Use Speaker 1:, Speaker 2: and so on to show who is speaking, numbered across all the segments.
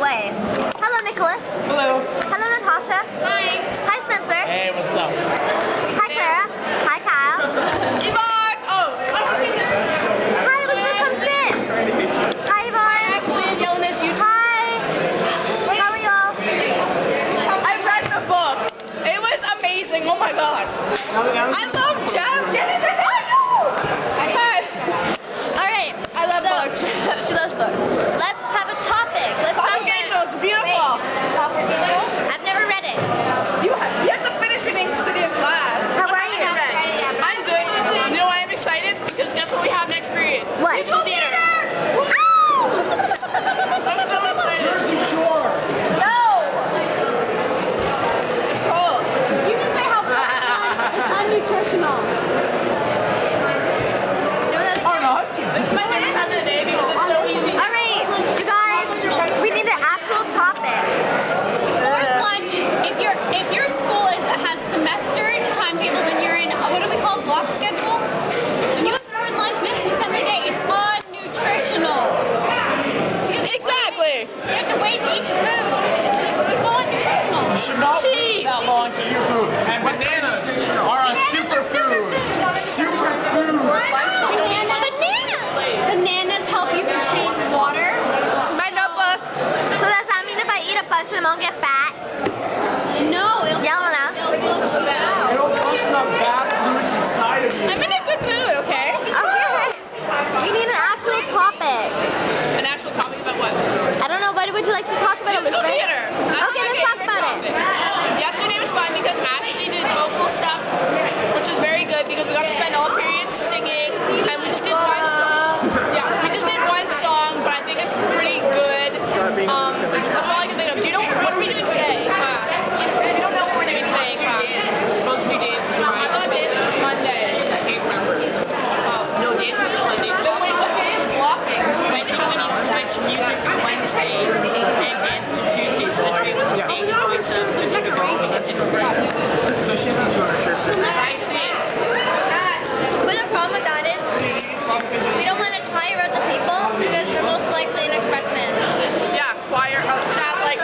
Speaker 1: way. Hello, Nicholas.
Speaker 2: Hello.
Speaker 1: Hello, Natasha.
Speaker 3: Hi.
Speaker 1: Hi, Spencer.
Speaker 2: Hey, what's up?
Speaker 1: Hi, Clara. Hi, Kyle.
Speaker 3: Yvonne! Oh!
Speaker 1: Hi, Elizabeth comes in. Hi, Yvonne.
Speaker 3: Actually, yelling at you.
Speaker 1: Hi. How are y'all?
Speaker 3: I read the book. It was amazing. Oh my god. I love Jeff.
Speaker 1: Alright.
Speaker 3: I love books.
Speaker 1: She loves books. Let's have a topic. Let's talk
Speaker 3: Fallen Angels, beautiful.
Speaker 1: I've never read it.
Speaker 3: You have to finish reading for the class.
Speaker 1: How are you?
Speaker 3: I'm good. You know why I'm excited? Because guess what we have next period?
Speaker 1: What?
Speaker 3: Musical theater.
Speaker 2: Jersey Shore.
Speaker 1: No!
Speaker 3: Oh. You can say how it's unnutritional.
Speaker 1: Do that
Speaker 2: Oh,
Speaker 1: again.
Speaker 2: no.
Speaker 3: This is my favorite time of the day because it's so easy.
Speaker 1: Alright, you guys, we need an actual topic.
Speaker 3: Sports lunch. If your school has semester timetables and you're in what do we call block schedule? When you have sports lunch this Sunday day, it's unnutritional. Exactly. You have to wait to eat your food. It's so unnutritional.
Speaker 2: You should not wait that long to eat your food. And bananas are a superfood. Superfood.
Speaker 1: Bananas help you retain water.
Speaker 3: My notebook.
Speaker 1: So does that mean if I eat a bunch of them, I'll get fat?
Speaker 3: No,
Speaker 1: Yellow now.
Speaker 2: It'll flush the bad fluids inside of you.
Speaker 3: I'm in a good mood, okay?
Speaker 1: Okay. We need an actual topic.
Speaker 3: An actual topic about what?
Speaker 1: I don't know, what would you like to talk about,
Speaker 3: Musical
Speaker 1: Elizabeth?
Speaker 3: theater.
Speaker 1: Okay, let's talk about it.
Speaker 3: Yesterday was fun because Ashley did vocal stuff, which was very good because we got to spend all periods singing, and we just did one song. Yeah, we just did one song, but I think it's pretty good. That's all I can think of. Do you know what are we doing today in class? We don't know what we're doing today in class. We're supposed to do dance. I thought dance was Monday. I can't remember. No, dance was Monday. No, wait, what day is blocking? Make sure we need to switch music to Wednesday and dance to Tuesday so that we're able to stay going to different groups and different breaks.
Speaker 2: So she has to understand.
Speaker 3: I see it.
Speaker 1: But the problem with that is, we don't want to tire out the people because they're most likely inexpected.
Speaker 3: Yeah, choir. That like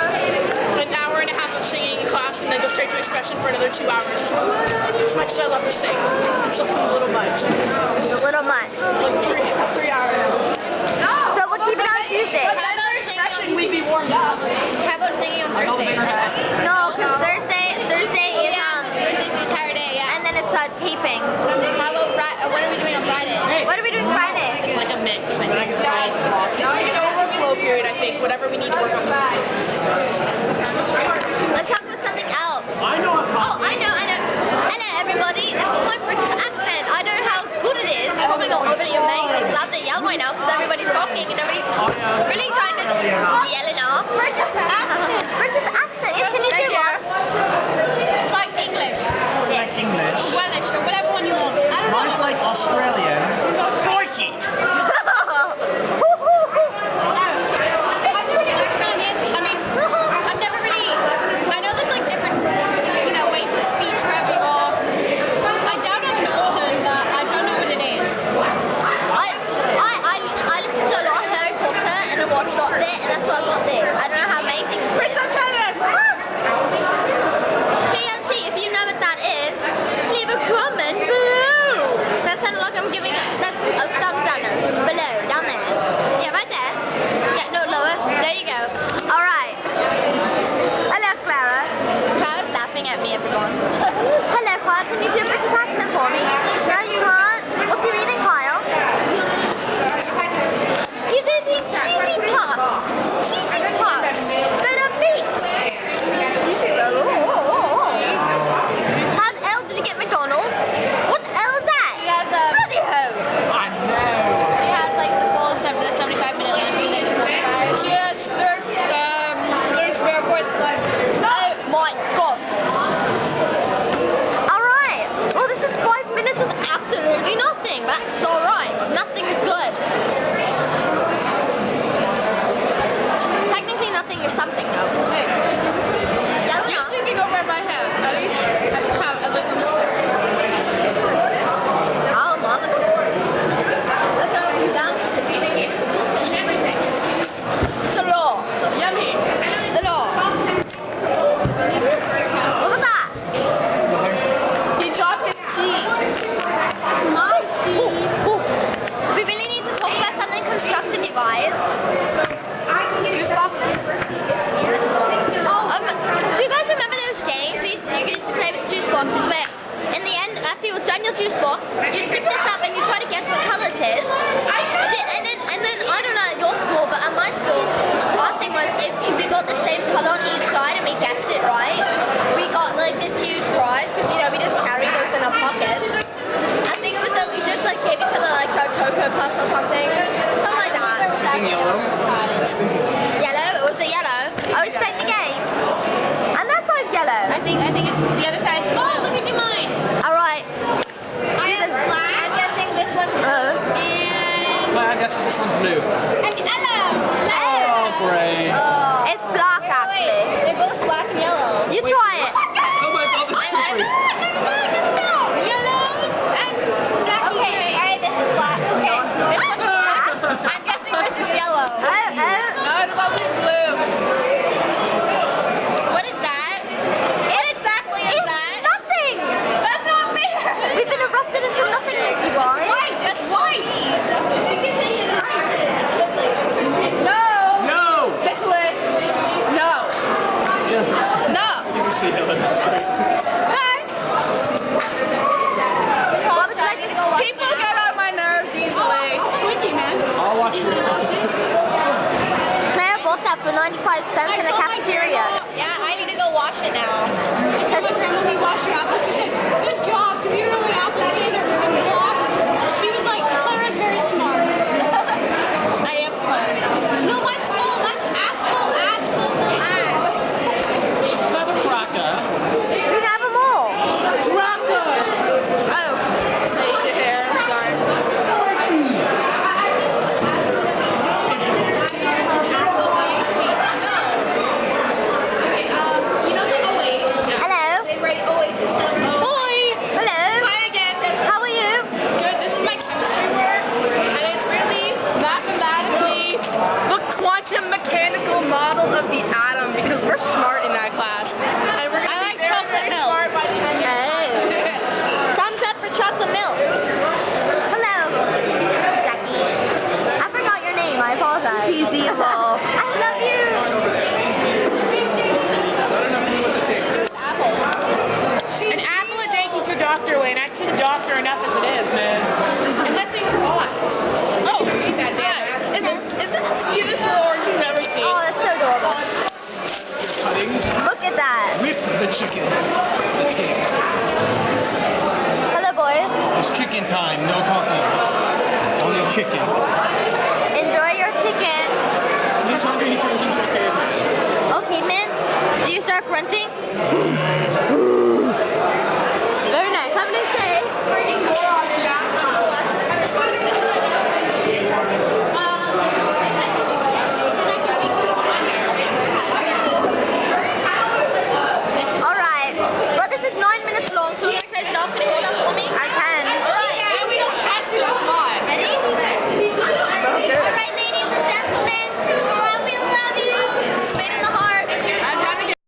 Speaker 3: an hour and a half of singing in class and then go straight to expression for another 2 hours. As much as I love to sing, it's just a little much.
Speaker 1: It's a little much.
Speaker 3: Like 3 hours.
Speaker 1: So we'll keep it on Tuesday.
Speaker 3: By the third session, we'd be warmed up.
Speaker 1: How about singing on
Speaker 2: I know the
Speaker 1: Thursday?
Speaker 2: bigger hat.
Speaker 1: No, because Thursday is
Speaker 3: Thursday's the entire day, yeah.
Speaker 1: and then it's taping.
Speaker 3: How about Friday? What are we doing on Friday?
Speaker 1: What are we doing Friday?
Speaker 3: It's like a mix. I think. It's like an overflow period, I think. Whatever we need to work on.
Speaker 1: Let's talk about something else.
Speaker 2: I know a
Speaker 1: Oh, I know. Hello, everybody. This is my British accent. I don't know how good it is. It's probably not overly amazing because I have to yell right now because everybody's talking and everybody's really trying to yell it off. British accent. British accent. Yes, can you do one?
Speaker 3: It's like English.
Speaker 2: like English.
Speaker 3: Welsh or whatever one you want. I don't
Speaker 2: Mine's
Speaker 3: know.
Speaker 2: like Australian. Sorky.
Speaker 3: I've never really, I know there's like different, ways of speech for every law. I doubt I'm northern, but I don't know what it is.
Speaker 1: I listen to a lot of Harry Potter and I watch a Yellow? Was it yellow? I was playing the game. And that side's yellow.
Speaker 3: I think it's the other side. Oh, let me do mine.
Speaker 1: Alright.
Speaker 3: I have black. I'm guessing this one's blue. And
Speaker 2: Well, I guess this one's blue.
Speaker 3: yellow.
Speaker 2: Oh, great.
Speaker 1: It's black actually.
Speaker 3: They're both black and yellow.
Speaker 1: You try it.
Speaker 2: Oh my god, this is great.
Speaker 3: Yellow and black.
Speaker 1: Okay, alright, this is black. Okay. This one's black.
Speaker 3: I'm guessing this is yellow.
Speaker 1: Oh.
Speaker 3: No, it's probably blue. What is that? What exactly is that?
Speaker 1: Nothing.
Speaker 3: That's not fair.
Speaker 1: We've been erupted into nothingness, you guys.
Speaker 3: White. That's white. No.
Speaker 2: No!
Speaker 3: Nicholas. No. No.
Speaker 2: You can see Helen. It's great.
Speaker 3: Hi.
Speaker 1: What would you like to go watch?
Speaker 3: People get on my nerves easily. With you, man.
Speaker 2: I'll watch you.
Speaker 1: Claire bought that for 95 cents in the cafeteria.
Speaker 3: Yeah, I need to go wash it now. Because my grandma made me wash your apple. She said, good job, because you don't know what apples need or wash. She was like, Clara's very smart. I am smart. No, mine's full. Mine's apple.
Speaker 2: It's not a cracker.
Speaker 1: We can have them all.
Speaker 2: Cracker!
Speaker 3: Oh. Hey, there. Sorry. You know the OH?
Speaker 1: Hello.
Speaker 3: They write OH instead of Boy!
Speaker 1: Hello.
Speaker 3: Hi again.
Speaker 1: How are you?
Speaker 3: Good. This is my chemistry work, and it's really mathematically the quantum mechanical model of the atom because we're smart in that class. And we're gonna be very smart by the end of the
Speaker 1: Thumbs up for chocolate milk. Hello. Jackie. I forgot your name. I apologize.
Speaker 3: Cheesy lol.
Speaker 1: I love you.
Speaker 3: An apple a day keeps the doctor away, and I see the doctor enough as it is, man. And that thing's hot. Oh, eat that damn apple. It's the cutest little orange you've ever seen.
Speaker 1: Oh, that's so adorable.
Speaker 2: Cutting.
Speaker 1: Look at that.
Speaker 2: Whip the chicken. The tape.
Speaker 1: Hello, boys.
Speaker 2: It's chicken time, no talking. Only chicken.
Speaker 1: Enjoy your chicken.
Speaker 2: He's hungry, he turns into a caveman.
Speaker 1: Okay, man. Do you start grunting?